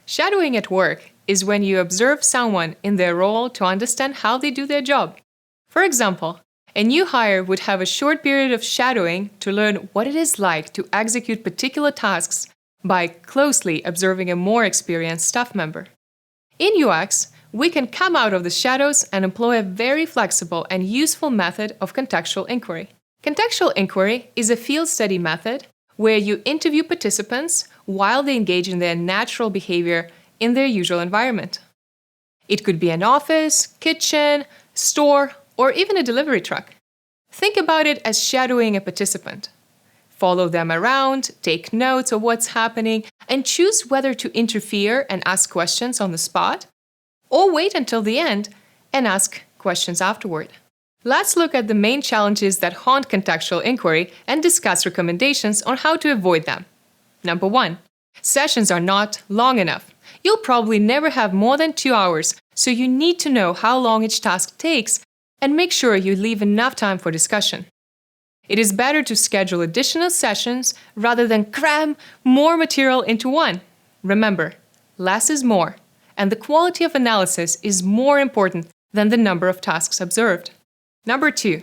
Shadowing at work is when you observe someone in their role to understand how they do their job. For example, a new hire would have a short period of shadowing to learn what it is like to execute particular tasks by closely observing a more experienced staff member. In UX, we can come out of the shadows and employ a very flexible and useful method of contextual inquiry. Contextual inquiry is a field study method where you interview participants while they engage in their natural behavior in their usual environment. It could be an office, kitchen, store, or even a delivery truck. Think about it as shadowing a participant. Follow them around, take notes of what's happening, and choose whether to interfere and ask questions on the spot, or wait until the end and ask questions afterward. Let's look at the main challenges that haunt contextual inquiry and discuss recommendations on how to avoid them. Number 1. Sessions are not long enough. You'll probably never have more than 2 hours, so you need to know how long each task takes and make sure you leave enough time for discussion. It is better to schedule additional sessions rather than cram more material into one. Remember, less is more, and the quality of analysis is more important than the number of tasks observed. Number 2,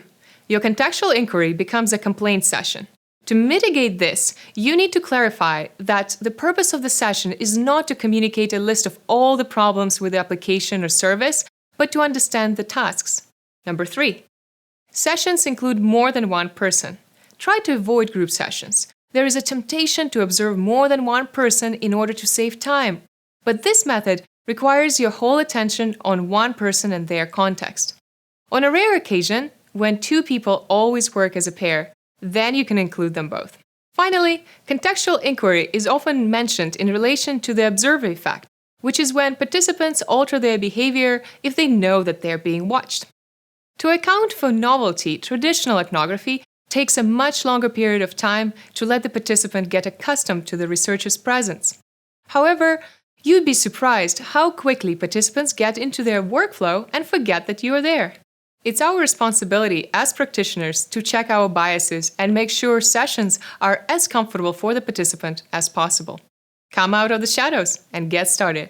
your contextual inquiry becomes a complaint session. To mitigate this, you need to clarify that the purpose of the session is not to communicate a list of all the problems with the application or service, but to understand the tasks. Number 3, sessions include more than one person. Try to avoid group sessions. There is a temptation to observe more than one person in order to save time, but this method requires your whole attention on one person and their context. On a rare occasion, when 2 people always work as a pair, then you can include them both. Finally, contextual inquiry is often mentioned in relation to the observer effect, which is when participants alter their behavior if they know that they're being watched. To account for novelty, traditional ethnography takes a much longer period of time to let the participant get accustomed to the researcher's presence. However, you'd be surprised how quickly participants get into their workflow and forget that you are there. It's our responsibility as practitioners to check our biases and make sure sessions are as comfortable for the participant as possible. Come out of the shadows and get started.